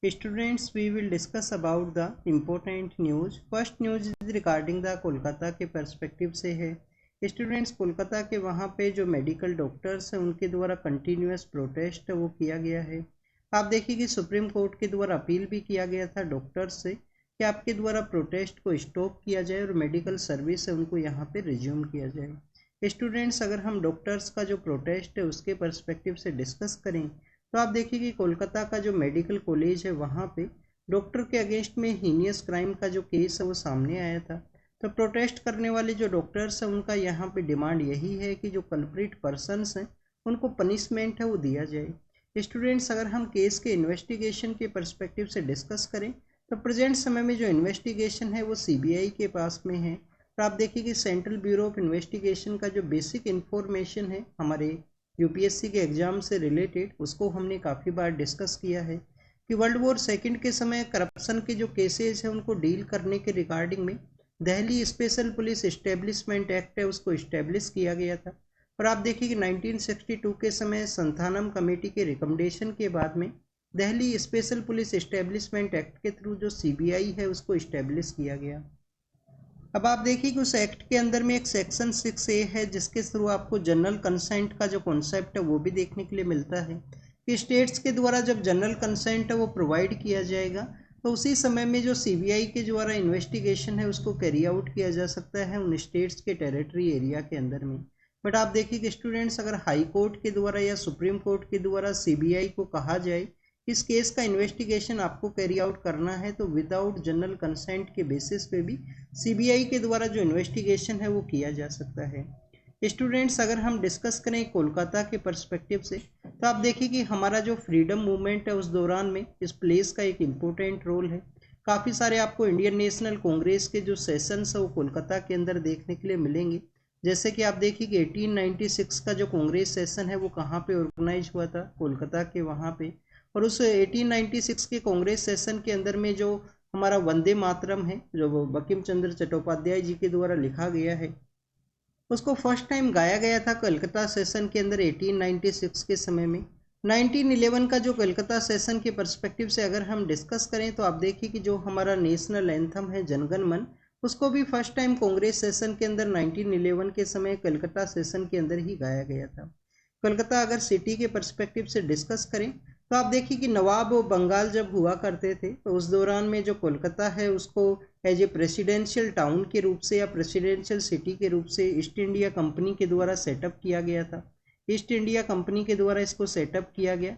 Students, we will discuss about the important news. First news is regarding the Kolkata के perspective से है। Students, Kolkata के वहाँ पे जो मेडिकल डॉक्टर्स हैं उनके द्वारा कंटिन्यूस प्रोटेस्ट वो किया गया है। आप देखिए कि सुप्रीम कोर्ट के द्वारा अपील भी किया गया था डॉक्टर्स से कि आपके द्वारा प्रोटेस्ट को स्टॉप किया जाए और मेडिकल सर्विस है उनको यहाँ पे रिज्यूम किया जाए। स्टूडेंट्स, अगर हम डॉक्टर्स का जो प्रोटेस्ट है उसके पर्सपेक्टिव से डिस्कस करें तो आप देखिए कि कोलकाता का जो मेडिकल कॉलेज है वहाँ पे डॉक्टर के अगेंस्ट में हीनियस क्राइम का जो केस है वो सामने आया था। तो प्रोटेस्ट करने वाले जो डॉक्टर्स हैं उनका यहाँ पे डिमांड यही है कि जो कल्प्रिट पर्सनस हैं उनको पनिशमेंट है वो दिया जाए। स्टूडेंट्स, अगर हम केस के इन्वेस्टिगेशन के पर्सपेक्टिव से डिस्कस करें तो प्रेजेंट समय में जो इन्वेस्टिगेशन है वो CBI के पास में है। और आप देखिए कि सेंट्रल ब्यूरो ऑफ इन्वेस्टिगेशन का जो बेसिक इन्फॉर्मेशन है हमारे UPSC के एग्ज़ाम से रिलेटेड उसको हमने काफ़ी बार डिस्कस किया है कि वर्ल्ड वॉर सेकंड के समय करप्शन के जो केसेस हैं उनको डील करने के रिगार्डिंग में Delhi special police establishment act है उसको इस्टेब्लिश किया गया था। और आप देखिए कि 1962 के समय संथानम कमेटी के रिकमेंडेशन के बाद में Delhi special police establishment act के थ्रू जो CBI है उसको इस्टेब्लिश किया गया। अब आप देखिए कि उस एक्ट के अंदर में एक सेक्शन 6A है जिसके थ्रू आपको जनरल कंसेंट का जो कॉन्सेप्ट है वो भी देखने के लिए मिलता है कि स्टेट्स के द्वारा जब जनरल कंसेंट है वो प्रोवाइड किया जाएगा तो उसी समय में जो CBI के द्वारा इन्वेस्टिगेशन है उसको कैरी आउट किया जा सकता है उन स्टेट्स के टेरिटरी एरिया के अंदर में। बट आप देखिए कि स्टूडेंट्स, अगर हाई कोर्ट के द्वारा या सुप्रीम कोर्ट के द्वारा CBI को कहा जाए इस केस का इन्वेस्टिगेशन आपको कैरी आउट करना है तो विदाउट जनरल कंसेंट के बेसिस पे भी CBI के द्वारा जो इन्वेस्टिगेशन है वो किया जा सकता है। स्टूडेंट्स, अगर हम डिस्कस करें कोलकाता के पर्सपेक्टिव से तो आप देखिए कि हमारा जो फ्रीडम मूवमेंट है उस दौरान में इस प्लेस का एक इम्पोर्टेंट रोल है। काफ़ी सारे आपको इंडियन नेशनल कांग्रेस के जो सेशंस है वो कोलकाता के अंदर देखने के लिए मिलेंगे। जैसे कि आप देखिए कि 1896 का जो कांग्रेस सेशन है वो कहाँ पे ऑर्गेनाइज हुआ था, कोलकाता के वहाँ पे। और उस 1896 के कांग्रेस सेशन के अंदर में जो हमारा वंदे मातरम है जो बंकिम चंद्र चट्टोपाध्याय जी के द्वारा लिखा गया है उसको फर्स्ट टाइम गाया गया था कलकत्ता सेशन के अंदर 1896 के समय में। 1911 का जो कलकत्ता सेशन के पर्सपेक्टिव से अगर हम डिस्कस करें तो आप देखिए कि जो हमारा नेशनल एंथम है जनगण मन उसको भी फर्स्ट टाइम कांग्रेस सेशन के अंदर 1911 के समय कलकत्ता सेशन के अंदर ही गाया गया था। कलकत्ता अगर सिटी के पर्सपेक्टिव से डिस्कस करें तो आप देखिए कि नवाब और बंगाल जब हुआ करते थे तो उस दौरान में जो कोलकाता है उसको एज ए प्रेसिडेंशियल टाउन के रूप से या प्रेसिडेंशियल सिटी के रूप से ईस्ट इंडिया कंपनी के द्वारा सेटअप किया गया था। ईस्ट इंडिया कंपनी के द्वारा इसको सेटअप किया गया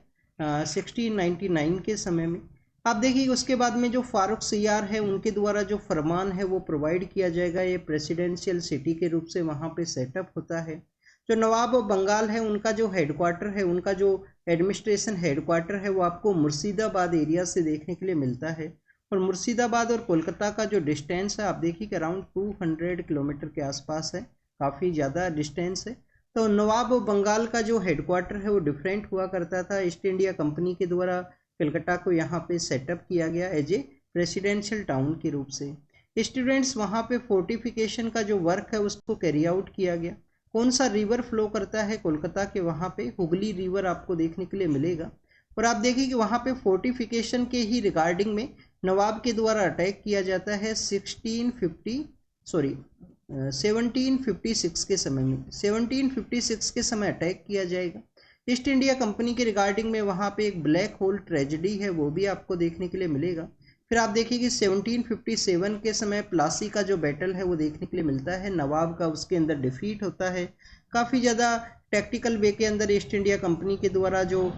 1699 के समय में। आप देखिए उसके बाद में जो फारूक सियार है उनके द्वारा जो फरमान है वो प्रोवाइड किया जाएगा, ये प्रेसिडेंशियल सिटी के रूप से वहाँ पे सेटअप होता है। जो नवाब ऑफ बंगाल है उनका जो हेडक्वार्टर है, उनका जो एडमिनिस्ट्रेशन हेडक्वार्टर है वो आपको मुर्शिदाबाद एरिया से देखने के लिए मिलता है। और मुर्शिदाबाद और कोलकाता का जो डिस्टेंस है आप देखिए कि अराउंड 200 किलोमीटर के आसपास है, काफ़ी ज़्यादा डिस्टेंस है। तो नवाब ऑफ बंगाल का जो हेडक्वार्टर है वो डिफरेंट हुआ करता था। ईस्ट इंडिया कंपनी के द्वारा कलकत्ता को यहाँ पे सेटअप किया गया एज ए प्रेसिडेंशियल टाउन के रूप से। स्टूडेंट्स, वहाँ पे फोर्टिफिकेशन का जो वर्क है उसको कैरी आउट किया गया। कौन सा रिवर फ्लो करता है कोलकाता के वहाँ पे, हुगली रिवर आपको देखने के लिए मिलेगा। और आप देखिए कि वहाँ पे फोर्टिफिकेशन के ही रिगार्डिंग में नवाब के द्वारा अटैक किया जाता है 1756 के समय में। 1756 के समय अटैक किया जाएगा। ईस्ट इंडिया कंपनी के रिगार्डिंग में वहाँ पे एक ब्लैक होल ट्रेजेडी है वो भी आपको देखने के लिए मिलेगा। फिर आप देखिए कि 1757 के समय प्लासी का जो बैटल है वो देखने के लिए मिलता है, नवाब का उसके अंदर डिफीट होता है। काफ़ी ज़्यादा टैक्टिकल वे के अंदर ईस्ट इंडिया कंपनी के द्वारा जो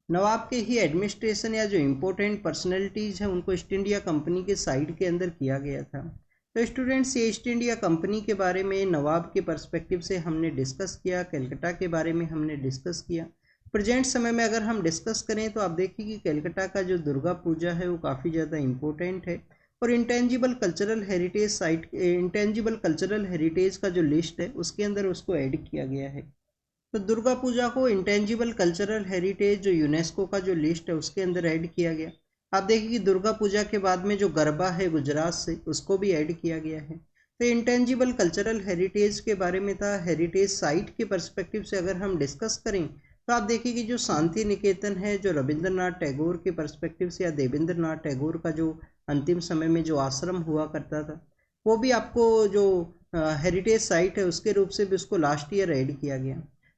नवाब के ही एडमिनिस्ट्रेशन या जो इम्पोर्टेंट पर्सनैलिटीज़ हैं उनको ईस्ट इंडिया कंपनी के साइड के अंदर किया गया था। तो स्टूडेंट्स, ये ईस्ट इंडिया कंपनी के बारे में नवाब के पर्सपेक्टिव से हमने डिस्कस किया, कलकत्ता के बारे में हमने डिस्कस किया। प्रेजेंट समय में अगर हम डिस्कस करें तो आप देखिए कि कलकत्ता का जो दुर्गा पूजा है वो काफ़ी ज़्यादा इम्पोर्टेंट है और इंटेंजिबल कल्चरल हेरिटेज का जो लिस्ट है उसके अंदर उसको ऐड किया गया है। तो दुर्गा पूजा को इंटेंजिबल कल्चरल हेरिटेज जो यूनेस्को का जो लिस्ट है उसके अंदर ऐड किया गया। आप देखिए कि दुर्गा पूजा के बाद में जो गरबा है गुजरात से उसको भी ऐड किया गया है। तो इंटेंजिबल कल्चरल हेरिटेज के बारे में था। हेरिटेज साइट के पर्सपेक्टिव से अगर हम डिस्कस करें तो आप देखिए कि जो शांति निकेतन है, जो रविंद्रनाथ टैगोर के पर्सपेक्टिव से या देवेंद्रनाथ टैगोर का जो अंतिम समय में जो आश्रम हुआ करता था, वो भी आपको जो हेरिटेज साइट है उसके रूप से भी उसको लास्ट ईयर ऐड किया गया।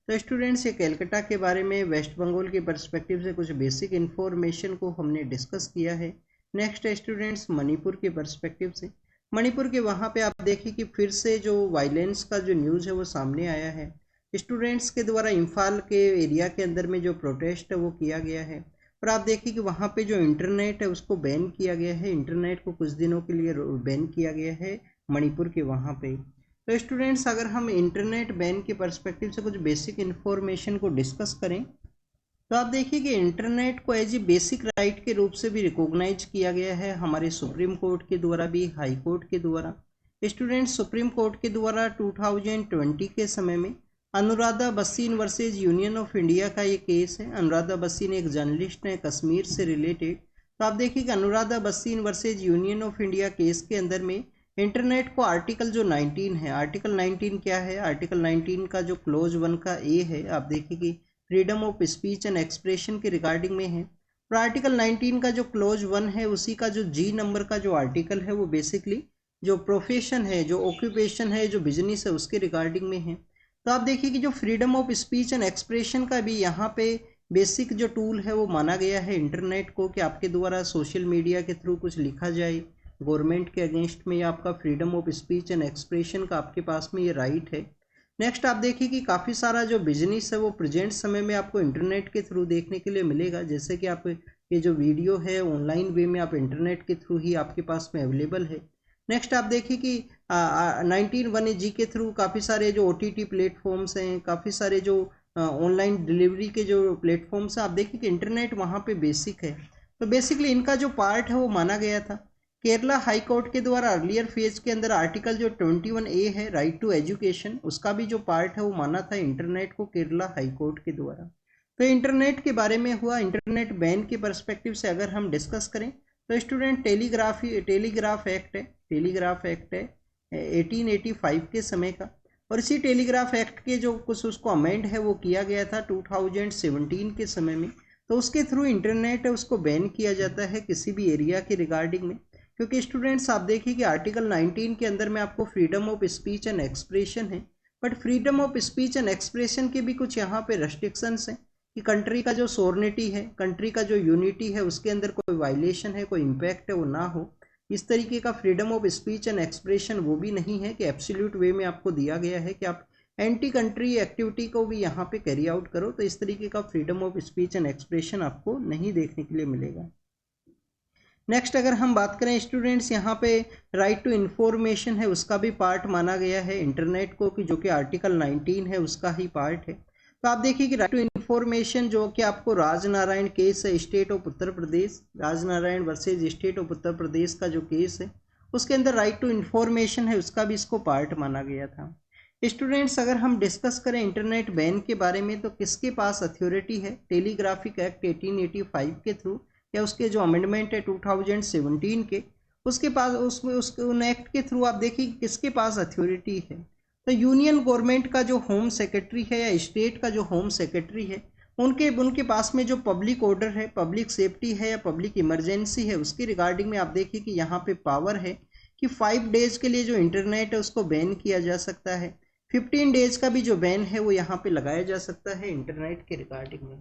तो स्टूडेंट्स, ये कलकत्ता के बारे में वेस्ट बंगाल के पर्सपेक्टिव से कुछ बेसिक इन्फॉर्मेशन को हमने डिस्कस किया है। नेक्स्ट स्टूडेंट्स, मणिपुर के पर्सपेक्टिव से, मणिपुर के वहाँ पे आप देखिए कि फिर से जो वायलेंस का जो न्यूज़ है वो सामने आया है। स्टूडेंट्स के द्वारा इम्फाल के एरिया के अंदर में जो प्रोटेस्ट है वो किया गया है, और आप देखिए कि वहाँ पे जो इंटरनेट है उसको बैन किया गया है, इंटरनेट को कुछ दिनों के लिए बैन किया गया है मणिपुर के वहाँ पे। तो स्टूडेंट्स, अगर हम इंटरनेट बैन के पर्सपेक्टिव से कुछ बेसिक इन्फॉर्मेशन को डिस्कस करें, तो आप देखिए कि इंटरनेट को एज ए बेसिक राइट के रूप से भी रिकॉग्नाइज किया गया है हमारे सुप्रीम कोर्ट के द्वारा भी, हाई कोर्ट के द्वारा। स्टूडेंट्स, सुप्रीम कोर्ट के द्वारा 2020 के समय में अनुराधा बसीन वर्सेज यूनियन ऑफ इंडिया का ये केस है। अनुराधा बसीन एक जर्नलिस्ट है कश्मीर से रिलेटेड। तो आप देखिए कि अनुराधा बसीन versus union of India case के अंदर में इंटरनेट को आर्टिकल जो 19 है, आर्टिकल 19 क्या है, आर्टिकल 19 का जो क्लोज 1 का ए है, आप देखिए कि freedom of speech and expression के रिगार्डिंग में है। और आर्टिकल 19 का जो क्लोज 1 है उसी का जो जी नंबर का जो आर्टिकल है वो बेसिकली जो प्रोफेशन है, जो ऑक्यूपेशन है, जो बिजनेस है उसके रिगार्डिंग में है। तो आप देखिए कि जो freedom of speech and expression का भी यहाँ पे बेसिक जो टूल है वो माना गया है इंटरनेट को, कि आपके द्वारा सोशल मीडिया के थ्रू कुछ लिखा जाए गवर्नमेंट के अगेंस्ट में, या आपका freedom of speech and expression का आपके पास में ये राइट है। नेक्स्ट आप देखिए कि काफ़ी सारा जो बिजनेस है वो प्रेजेंट समय में आपको इंटरनेट के थ्रू देखने के लिए मिलेगा, जैसे कि आप ये जो वीडियो है ऑनलाइन वे में आप इंटरनेट के थ्रू ही आपके पास में अवेलेबल है। नेक्स्ट आप देखिए कि 19(1) के थ्रू काफ़ी सारे जो OTT प्लेटफॉर्म्स हैं, काफ़ी सारे जो ऑनलाइन डिलीवरी के जो प्लेटफॉर्म्स हैं, आप देखिए कि इंटरनेट वहाँ पे बेसिक है। तो बेसिकली इनका जो पार्ट है वो माना गया था। केरला हाई कोर्ट के द्वारा अर्लियर फेज के अंदर आर्टिकल जो 21A है, राइट टू एजुकेशन, उसका भी जो पार्ट है वो माना था इंटरनेट को केरला हाई कोर्ट के द्वारा। तो इंटरनेट के बारे में हुआ। इंटरनेट बैन के पर्सपेक्टिव से अगर हम डिस्कस करें तो स्टूडेंट, टेलीग्राफ एक्ट है, टेलीग्राफ एक्ट है 1885 के समय का, और इसी टेलीग्राफ एक्ट के जो कुछ उसको अमेंड है वो किया गया था 2017 के समय में। तो उसके थ्रू इंटरनेट है उसको बैन किया जाता है किसी भी एरिया के रिगार्डिंग में, क्योंकि स्टूडेंट्स आप देखिए कि आर्टिकल 19 के अंदर में आपको freedom of speech and expression है, but freedom of speech and expression के भी कुछ यहाँ पे रेस्ट्रिक्शंस हैं कि कंट्री का जो सोर्निटी है, कंट्री का जो यूनिटी है, उसके अंदर कोई वायलेशन है, कोई इम्पैक्ट है वो ना हो। इस तरीके का freedom of speech and expression वो भी नहीं है कि एब्सोल्यूट वे में आपको दिया गया है कि आप एंटी कंट्री एक्टिविटी को भी यहाँ पे कैरी आउट करो। तो इस तरीके का freedom of speech and expression आपको नहीं देखने के लिए मिलेगा। नेक्स्ट अगर हम बात करें स्टूडेंट्स, यहाँ पे राइट टू इन्फॉर्मेशन है उसका भी पार्ट माना गया है इंटरनेट को, कि जो कि आर्टिकल 19 है उसका ही पार्ट है। तो आप देखिए कि राइट टू इन्फॉर्मेशन जो कि आपको राजनारायण केस है, state of Uttar Pradesh, Rajnarain versus state of Uttar Pradesh का जो केस है उसके अंदर राइट टू इन्फॉर्मेशन है उसका भी इसको पार्ट माना गया था। स्टूडेंट्स, अगर हम डिस्कस करें इंटरनेट बैन के बारे में तो किसके पास अथॉरिटी है, टेलीग्राफिक एक्ट 1885 के थ्रू या उसके जो अमेंडमेंट है 2017 के, उसके पास उसमें उसके उन एक्ट के थ्रू आप देखिए किसके पास अथॉरिटी है। तो यूनियन गवर्नमेंट का जो होम सेक्रेटरी है या स्टेट का जो होम सेक्रेटरी है, उनके पास में जो पब्लिक ऑर्डर है, पब्लिक सेफ्टी है या पब्लिक इमरजेंसी है, उसकी रिगार्डिंग में आप देखिए कि यहाँ पे पावर है कि 5 डेज के लिए जो इंटरनेट है उसको बैन किया जा सकता है। 15 डेज का भी जो बैन है वो यहाँ पे लगाया जा सकता है इंटरनेट के रिगार्डिंग में।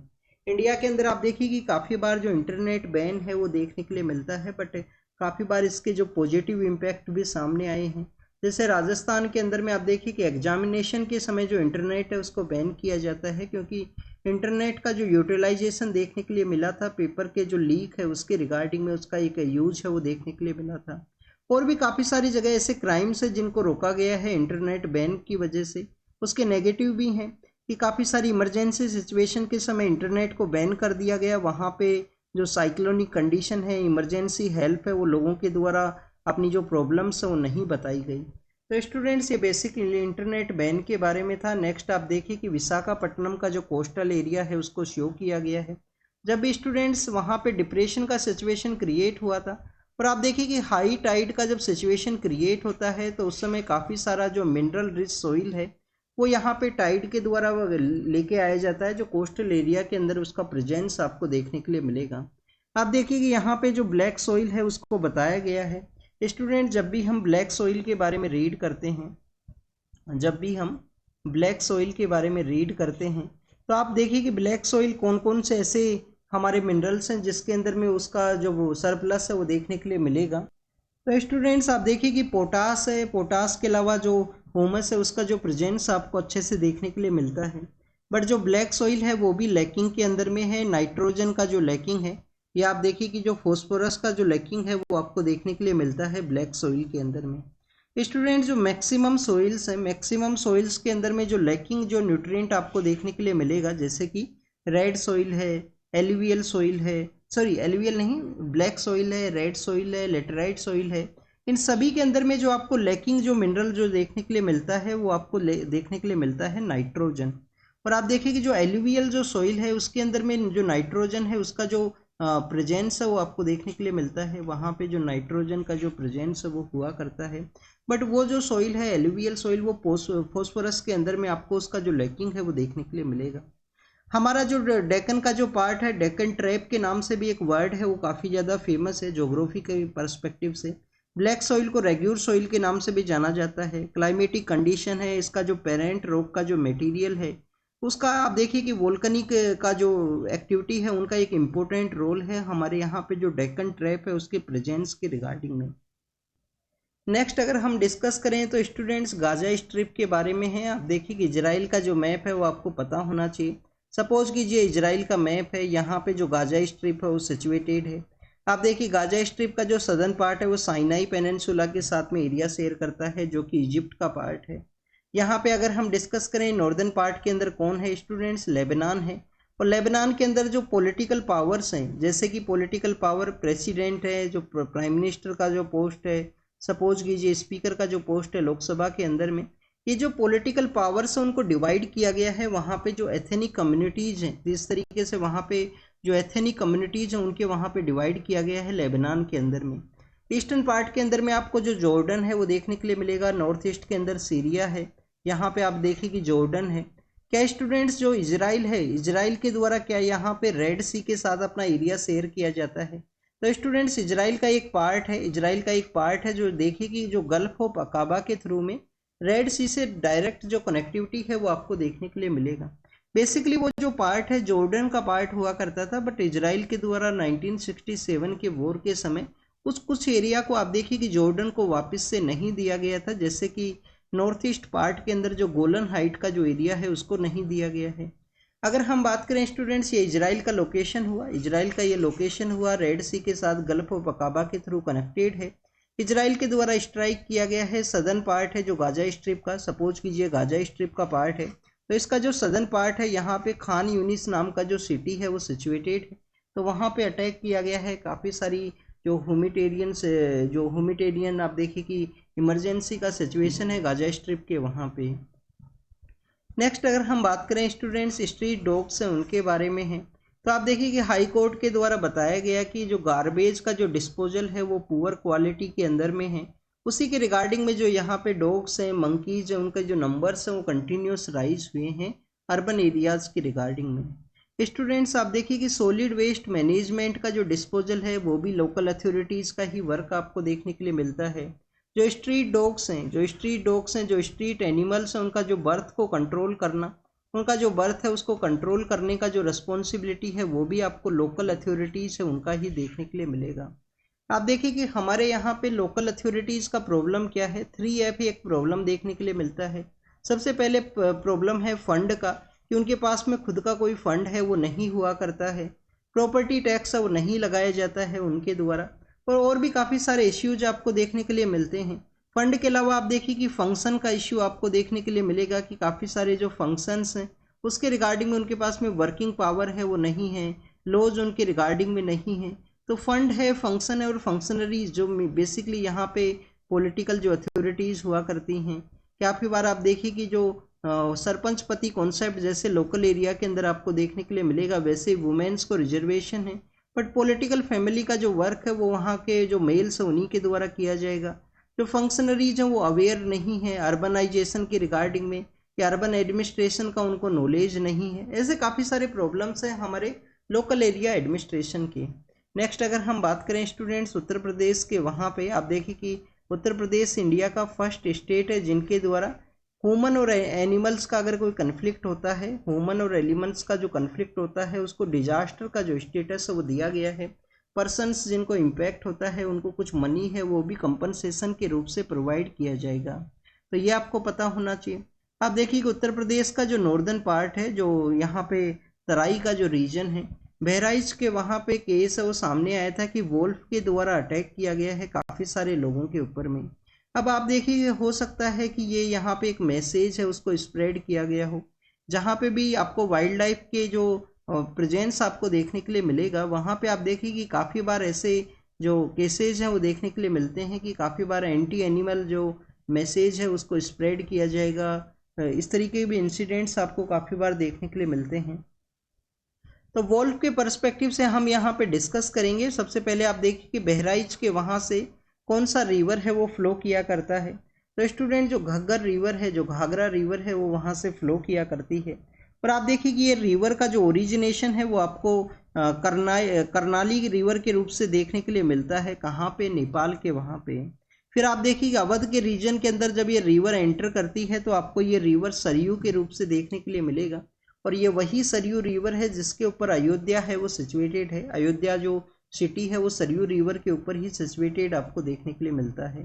इंडिया के अंदर आप देखिए कि काफ़ी बार जो इंटरनेट बैन है वो देखने के लिए मिलता है, बट काफ़ी बार इसके जो पॉजिटिव इम्पैक्ट भी सामने आए हैं। जैसे राजस्थान के अंदर में आप देखिए कि एग्जामिनेशन के समय जो इंटरनेट है उसको बैन किया जाता है, क्योंकि इंटरनेट का जो यूटिलाइजेशन देखने के लिए मिला था, पेपर के जो लीक है उसके रिगार्डिंग में उसका एक यूज है वो देखने के लिए मिला था। और भी काफ़ी सारी जगह ऐसे क्राइम्स है जिनको रोका गया है इंटरनेट बैन की वजह से। उसके नेगेटिव भी हैं कि काफ़ी सारी इमरजेंसी सिचुएशन के समय इंटरनेट को बैन कर दिया गया, वहाँ पे जो साइक्लोनिक कंडीशन है, इमरजेंसी हेल्प है, वो लोगों के द्वारा अपनी जो प्रॉब्लम्स है वो नहीं बताई गई। तो स्टूडेंट्स, ये बेसिकली इंटरनेट बैन के बारे में था। नेक्स्ट आप देखिए कि विशाखापट्टनम का जो कोस्टल एरिया है उसको शो किया गया है। जब भी स्टूडेंट्स वहाँ पे डिप्रेशन का सिचुएशन क्रिएट हुआ था, और आप देखिए कि हाई टाइड का जब सिचुएशन क्रिएट होता है तो उस समय काफ़ी सारा जो मिनरल रिच सोइल है वो यहाँ पे टाइड के द्वारा लेके आया जाता है, जो कोस्टल एरिया के अंदर उसका प्रेजेंस आपको देखने के लिए मिलेगा। आप देखिए कि यहाँ पे जो ब्लैक सॉइल है उसको बताया गया है। स्टूडेंट, जब भी हम ब्लैक सॉइल के बारे में रीड करते हैं, तो आप देखिए कि ब्लैक सॉइल कौन कौन से ऐसे हमारे मिनरल्स हैं जिसके अंदर में उसका जो वो सरप्लस है वो देखने के लिए मिलेगा। तो स्टूडेंट्स, आप देखिए कि पोटास है, पोटास के अलावा जो ह्यूमस है उसका जो प्रेजेंस आपको अच्छे से देखने के लिए मिलता है। बट जो ब्लैक सॉइल है वो भी लैकिंग के अंदर में है। नाइट्रोजन का जो लैकिंग है, या आप देखिए कि जो फॉस्फोरस का जो लैकिंग है वो आपको देखने के लिए मिलता है ब्लैक सॉइल के अंदर में। स्टूडेंट, जो मैक्सिमम सॉइल्स हैं, मैक्सिमम सॉइल्स के अंदर में जो लैकिंग जो न्यूट्रिएंट आपको देखने के लिए मिलेगा, जैसे कि रेड सॉइल है, एलुवियल सॉइल है, सॉरी एलुवियल नहीं, ब्लैक सॉइल है, रेड सॉइल है, लेटराइट सॉइल है, इन सभी के अंदर में जो आपको लैकिंग जो मिनरल जो देखने के लिए मिलता है वो आपको देखने के लिए मिलता है नाइट्रोजन। और आप देखिए कि जो एलुवियल जो सॉइल है उसके अंदर में जो नाइट्रोजन है उसका जो प्रेजेंस है वो आपको देखने के लिए मिलता है। वहाँ पे जो नाइट्रोजन का जो प्रेजेंस है वो हुआ करता है। बट वो जो सॉइल है एलुवियल सॉइल, वो फॉस्फोरस के अंदर में आपको उसका जो लैकिंग है वो देखने के लिए मिलेगा। हमारा जो डेक्कन का जो पार्ट है, डेक्कन ट्रैप के नाम से भी एक वर्ड है, वो काफ़ी ज़्यादा फेमस है ज्योग्राफी के पर्सपेक्टिव से। ब्लैक सॉइल को रेग्यूर सॉइल के नाम से भी जाना जाता है। क्लाइमेटिक कंडीशन है, इसका जो पेरेंट रॉक का जो मटेरियल है उसका आप देखिए कि वोल्केनिक का जो एक्टिविटी है उनका एक इम्पोर्टेंट रोल है हमारे यहाँ पे जो डेक्कन ट्रैप है उसके प्रेजेंस के रिगार्डिंग में। नेक्स्ट अगर हम डिस्कस करें तो स्टूडेंट्स गाजा स्ट्रिप के बारे में है। आप देखिए कि इजराइल का जो मैप है वो आपको पता होना चाहिए। सपोज कीजिए इजराइल का मैप है, यहाँ पे जो गाजा स्ट्रिप है वो सिचुएटेड है। आप देखिए गाजा स्ट्रिप का जो सदर्न पार्ट है वो साइनाई पेनिनसुला के साथ में एरिया शेयर करता है, जो कि इजिप्ट का पार्ट है। यहाँ पे अगर हम डिस्कस करें नॉर्दर्न पार्ट के अंदर कौन है स्टूडेंट्स, लेबनान है। और लेबनान के अंदर जो पॉलिटिकल पावर्स हैं, जैसे कि पॉलिटिकल पावर प्रेसिडेंट है, जो प्राइम मिनिस्टर का जो पोस्ट है, सपोज कीजिए स्पीकर का जो पोस्ट है लोकसभा के अंदर में, ये जो पॉलिटिकल पावर्स है उनको डिवाइड किया गया है। वहाँ पे जो एथनिक कम्युनिटीज़ हैं, जिस तरीके से वहाँ पे जो एथनिक कम्युनिटीज़ हैं उनके वहाँ पे डिवाइड किया गया है लेबनान के अंदर में। ईस्टर्न पार्ट के अंदर में आपको जो जॉर्डन है वो देखने के लिए मिलेगा। नॉर्थ ईस्ट के अंदर सीरिया है, यहाँ पे आप देखिए कि जॉर्डन है। क्या स्टूडेंट्स, जो इजराइल है, इजराइल के द्वारा क्या यहाँ पे रेड सी के साथ अपना एरिया शेयर किया जाता है? तो स्टूडेंट्स, इजराइल का एक पार्ट है जो देखिए कि जो गल्फ ऑफ अकाबा के थ्रू में रेड सी से डायरेक्ट जो कनेक्टिविटी है वो आपको देखने के लिए मिलेगा। बेसिकली वो जो पार्ट है जॉर्डन का पार्ट हुआ करता था, बट इजराइल के द्वारा 1967 के वॉर के समय कुछ एरिया को आप देखिए कि जॉर्डन को वापस से नहीं दिया गया था, जैसे कि नॉर्थ ईस्ट पार्ट के अंदर जो गोलन हाइट का जो एरिया है उसको नहीं दिया गया है। अगर हम बात करें स्टूडेंट्स, ये इजराइल का लोकेशन हुआ, रेड सी के साथ गल्फ ऑफ अकाबा के थ्रू कनेक्टेड है। इजराइल के द्वारा स्ट्राइक किया गया है सदर्न पार्ट है जो गाजा स्ट्रिप का, सपोज कीजिए गाजा स्ट्रिप का पार्ट है, तो इसका जो सदर्न पार्ट है यहाँ पे खान यूनिस नाम का जो सिटी है वो सिचुएटेड है। तो वहाँ पे अटैक किया गया है। काफ़ी सारी जो ह्यूमैनिटेरियन आप देखिए कि इमरजेंसी का सिचुएशन है गाजा स्ट्रिप के वहाँ पे। नेक्स्ट अगर हम बात करें स्टूडेंट्स स्ट्रीट डॉग्स हैं उनके बारे में है, तो आप देखिए कि हाई कोर्ट के द्वारा बताया गया कि जो गार्बेज का जो डिस्पोजल है वो पुअर क्वालिटी के अंदर में है। उसी के रिगार्डिंग में जो यहाँ पे डॉग्स हैं, मंकीज हैं, उनके जो नंबर्स हैं वो कंटिन्यूस राइज हुए हैं अर्बन एरियाज़ के रिगार्डिंग में। स्टूडेंट्स, आप देखिए कि सॉलिड वेस्ट मैनेजमेंट का जो डिस्पोजल है वो भी लोकल अथॉरिटीज़ का ही वर्क आपको देखने के लिए मिलता है। जो स्ट्रीट एनिमल्स हैं उनका जो बर्थ को कंट्रोल करना, उनका जो बर्थ है उसको कंट्रोल करने का जो रिस्पॉन्सिबिलिटी है वो भी आपको लोकल अथॉरिटीज़ है उनका ही देखने के लिए मिलेगा। आप देखिए कि हमारे यहाँ पे लोकल अथॉरिटीज़ का प्रॉब्लम क्या है, 3F एक प्रॉब्लम देखने के लिए मिलता है। सबसे पहले प्रॉब्लम है फंड का, कि उनके पास में खुद का कोई फंड है वो नहीं हुआ करता है। प्रॉपर्टी टैक्स है वो नहीं लगाया जाता है उनके द्वारा। और भी काफ़ी सारे इश्यूज आपको देखने के लिए मिलते हैं। फंड के अलावा आप देखिए कि फंक्शन का इश्यू आपको देखने के लिए मिलेगा कि काफ़ी सारे जो फंक्शंस हैं उसके रिगार्डिंग में उनके पास में वर्किंग पावर है वो नहीं है, लॉज उनके रिगार्डिंग में नहीं है। तो फंड है, फंक्शन है और फंक्शनरीज जो बेसिकली यहाँ पे पॉलिटिकल जो अथॉरिटीज़ हुआ करती हैं। काफ़ी बार आप देखिए कि जो सरपंच पति कॉन्सेप्ट जैसे लोकल एरिया के अंदर आपको देखने के लिए मिलेगा, वैसे वुमेन्स को रिजर्वेशन है, बट पॉलिटिकल फैमिली का जो वर्क है वो वहाँ के जो मेल्स है उन्हीं के द्वारा किया जाएगा। जो फंक्शनरीज हैं वो अवेयर नहीं है अर्बनाइजेशन के रिगार्डिंग में, कि अर्बन एडमिनिस्ट्रेशन का उनको नॉलेज नहीं है। ऐसे काफ़ी सारे प्रॉब्लम्स हैं हमारे लोकल एरिया एडमिनिस्ट्रेशन के। नेक्स्ट अगर हम बात करें स्टूडेंट्स उत्तर प्रदेश के, वहाँ पे आप देखिए कि उत्तर प्रदेश इंडिया का फर्स्ट स्टेट है जिनके द्वारा ह्यूमन और एनिमल्स का अगर कोई कन्फ्लिक्ट होता है, ह्यूमन और एनिमल्स का जो कन्फ्लिक्ट होता है उसको डिजास्टर का जो स्टेटस है वो दिया गया है। पर्सन्स जिनको इम्पैक्ट होता है उनको कुछ मनी है वो भी कंपनसेशन के रूप से प्रोवाइड किया जाएगा, तो ये आपको पता होना चाहिए। आप देखिए कि उत्तर प्रदेश का जो नॉर्दर्न पार्ट है, जो यहाँ पे तराई का जो रीजन है, बहराइच के वहाँ पे केस है वो सामने आया था कि वोल्फ के द्वारा अटैक किया गया है काफ़ी सारे लोगों के ऊपर में। अब आप देखिए हो सकता है कि ये यहाँ पे एक मैसेज है उसको स्प्रेड किया गया हो। जहाँ पे भी आपको वाइल्ड लाइफ के जो प्रेजेंस आपको देखने के लिए मिलेगा, वहाँ पे आप देखिए कि काफ़ी बार ऐसे जो केसेज हैं वो देखने के लिए मिलते हैं कि काफ़ी बार एंटी एनिमल जो मैसेज है उसको स्प्रेड किया जाएगा। इस तरीके के भी इंसिडेंट्स आपको काफ़ी बार देखने के लिए मिलते हैं। तो वोल्फ के पर्सपेक्टिव से हम यहाँ पे डिस्कस करेंगे। सबसे पहले आप देखिए कि बहराइच के वहाँ से कौन सा रिवर है वो फ्लो किया करता है। तो स्टूडेंट जो घग्गर रिवर है, जो घाघरा रिवर है, वो वहाँ से फ्लो किया करती है। और आप देखिए कि ये रिवर का जो ओरिजिनेशन है वो आपको करनाली रिवर के रूप से देखने के लिए मिलता है। कहाँ पे? नेपाल के वहाँ पे। फिर आप देखिए कि अवध के रीजन के अंदर जब ये रिवर एंटर करती है तो आपको ये रिवर सरयू के रूप से देखने के लिए मिलेगा। और ये वही सरयू रिवर है जिसके ऊपर अयोध्या है वो सिचुएटेड है। अयोध्या जो सिटी है वो सरयू रिवर के ऊपर ही सिचुएटेड आपको देखने के लिए मिलता है।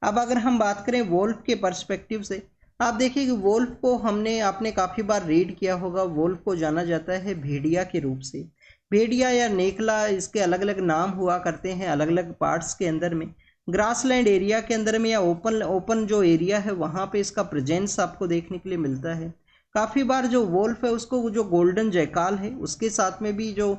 अब अगर हम बात करें वोल्फ के पर्सपेक्टिव से, आप देखिए कि वोल्फ को आपने काफ़ी बार रीड किया होगा। वोल्फ को जाना जाता है भेड़िया के रूप से। भेड़िया या नेकला, इसके अलग अलग नाम हुआ करते हैं अलग अलग पार्ट्स के अंदर में। ग्रासलैंड एरिया के अंदर में या ओपन जो एरिया है वहाँ पे इसका प्रेजेंस आपको देखने के लिए मिलता है। काफ़ी बार जो वोल्फ है उसको जो गोल्डन जयकाल है उसके साथ में भी जो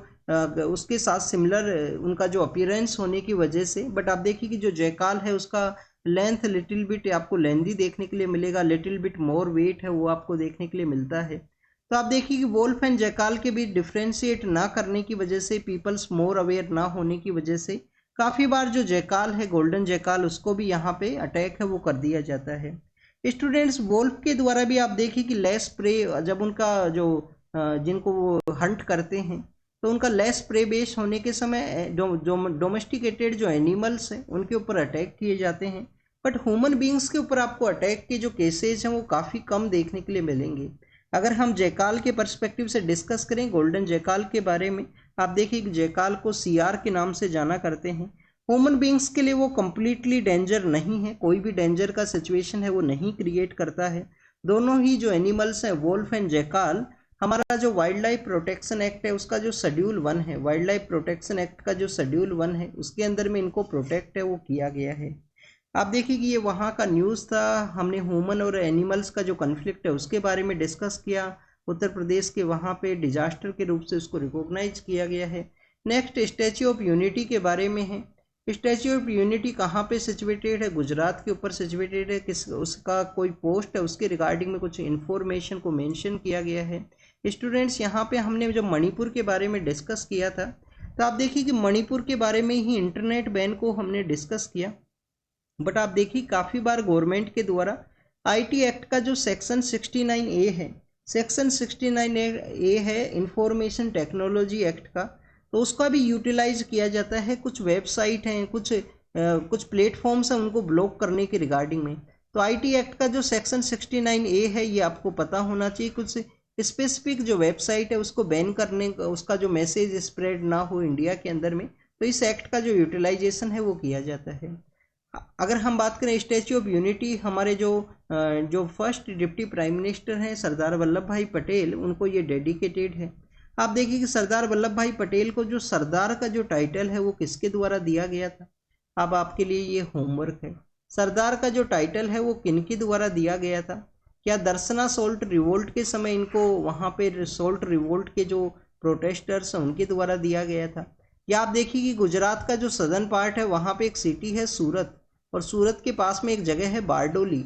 उसके साथ सिमिलर उनका जो अपीयरेंस होने की वजह से, बट आप देखिए कि जो जयकाल है उसका लेंथ लिटिल बिट आपको लेंदी देखने के लिए मिलेगा, लिटिल बिट मोर वेट है वो आपको देखने के लिए मिलता है। तो आप देखिए कि वोल्फ एंड जयकाल के बीच डिफ्रेंशिएट ना करने की वजह से, पीपल्स मोर अवेयर ना होने की वजह से काफ़ी बार जो जयकाल है गोल्डन जयकाल उसको भी यहाँ पे अटैक है वो कर दिया जाता है। स्टूडेंट्स वोल्फ के द्वारा भी आप देखिए कि लेस प्रे, जब उनका जो जिनको वो हंट करते हैं तो उनका लेस प्रे बेस होने के समय डोमेस्टिकेटेड जो एनिमल्स हैं उनके ऊपर अटैक किए जाते हैं। बट ह्यूमन बींग्स के ऊपर आपको अटैक के जो केसेज हैं वो काफ़ी कम देखने के लिए मिलेंगे। अगर हम जयकाल के पर्सपेक्टिव से डिस्कस करें गोल्डन जयकाल के बारे में, आप देखिए कि जयकाल को सीआर के नाम से जाना करते हैं। ह्यूमन बींग्स के लिए वो कम्प्लीटली डेंजर नहीं है, कोई भी डेंजर का सिचुएशन है वो नहीं क्रिएट करता है। दोनों ही जो एनिमल्स हैं वोल्फ एंड जयकाल, हमारा जो वाइल्ड लाइफ प्रोटेक्शन एक्ट है उसका जो शेड्यूल 1 है, वाइल्ड लाइफ प्रोटेक्शन एक्ट का जो शेड्यूल 1 है उसके अंदर में इनको प्रोटेक्ट है वो किया गया है। आप देखिए कि ये वहाँ का न्यूज़ था। हमने ह्यूमन और एनिमल्स का जो कन्फ्लिक्ट है उसके बारे में डिस्कस किया। उत्तर प्रदेश के वहाँ पे डिजास्टर के रूप से उसको रिकॉग्नाइज किया गया है। नेक्स्ट स्टैच्यू ऑफ यूनिटी के बारे में है। स्टैच्यू ऑफ यूनिटी कहाँ पे सिचुएटेड है? गुजरात के ऊपर सिचुएटेड है। किस उसका कोई पोस्ट है उसके रिगार्डिंग में कुछ इन्फॉर्मेशन को मेंशन किया गया है। स्टूडेंट्स यहाँ पे हमने जब मणिपुर के बारे में डिस्कस किया था तो आप देखिए कि मणिपुर के बारे में ही इंटरनेट बैन को हमने डिस्कस किया। बट आप देखिए काफ़ी बार गवर्नमेंट के द्वारा आईटी एक्ट का जो सेक्शन 69A है, सेक्शन 69A है इंफॉर्मेशन टेक्नोलॉजी एक्ट का, तो उसका भी यूटिलाइज किया जाता है। कुछ वेबसाइट हैं, कुछ प्लेटफॉर्म्स हैं उनको ब्लॉक करने के रिगार्डिंग में। तो आईटी एक्ट का जो सेक्शन 69A है ये आपको पता होना चाहिए। कुछ स्पेसिफिक जो वेबसाइट है उसको बैन करने का, उसका जो मैसेज स्प्रेड ना हो इंडिया के अंदर में, तो इस एक्ट का जो यूटिलाइजेशन है वो किया जाता है। अगर हम बात करें स्टैच्यू ऑफ यूनिटी, हमारे जो फर्स्ट डिप्टी प्राइम मिनिस्टर हैं सरदार वल्लभ भाई पटेल, उनको ये डेडिकेटेड है। आप देखिए कि सरदार वल्लभ भाई पटेल को जो सरदार का जो टाइटल है वो किसके द्वारा दिया गया था? अब आपके लिए ये होमवर्क है। सरदार का जो टाइटल है वो किनके द्वारा दिया गया था? क्या दर्शना सोल्ट रिवोल्ट के समय इनको वहाँ पे सोल्ट रिवोल्ट के जो प्रोटेस्टर्स हैं उनके द्वारा दिया गया था? या आप देखिए कि गुजरात का जो सदर्न पार्ट है वहाँ पे एक सिटी है सूरत, और सूरत के पास में एक जगह है बारडोली।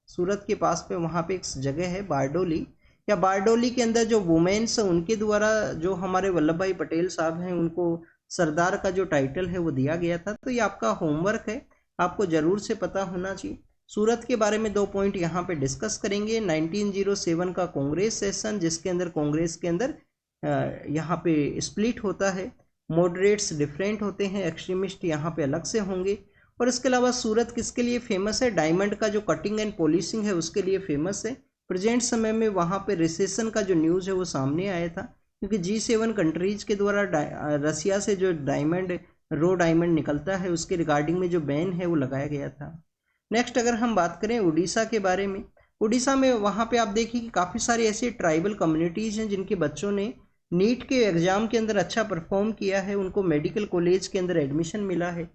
सूरत के पास पे वहाँ पे एक जगह है बारडोली, या बारडोली के अंदर जो वुमेन्स हैं उनके द्वारा जो हमारे वल्लभ भाई पटेल साहब हैं उनको सरदार का जो टाइटल है वो दिया गया था। तो ये आपका होमवर्क है, आपको ज़रूर से पता होना चाहिए। सूरत के बारे में 2 पॉइंट यहाँ पे डिस्कस करेंगे। 1907 का कांग्रेस सेशन, जिसके अंदर कांग्रेस के अंदर यहाँ पे स्प्लिट होता है, मॉडरेट्स डिफरेंट होते हैं, एक्सट्रीमिस्ट यहाँ पे अलग से होंगे। और इसके अलावा सूरत किसके लिए फेमस है? डायमंड का जो कटिंग एंड पॉलिशिंग है उसके लिए फेमस है। प्रेजेंट समय में वहाँ पे रिसेशन का जो न्यूज़ है वो सामने आया था, क्योंकि G7 कंट्रीज के द्वारा रसिया से जो डायमंड रो डायमंड निकलता है उसके रिगार्डिंग में जो बैन है वो लगाया गया था। नेक्स्ट अगर हम बात करें उड़ीसा के बारे में, उड़ीसा में वहाँ पे आप देखिए कि काफ़ी सारी ऐसी ट्राइबल कम्युनिटीज़ हैं जिनके बच्चों ने नीट के एग्ज़ाम के अंदर अच्छा परफॉर्म किया है, उनको मेडिकल कॉलेज के अंदर एडमिशन मिला है।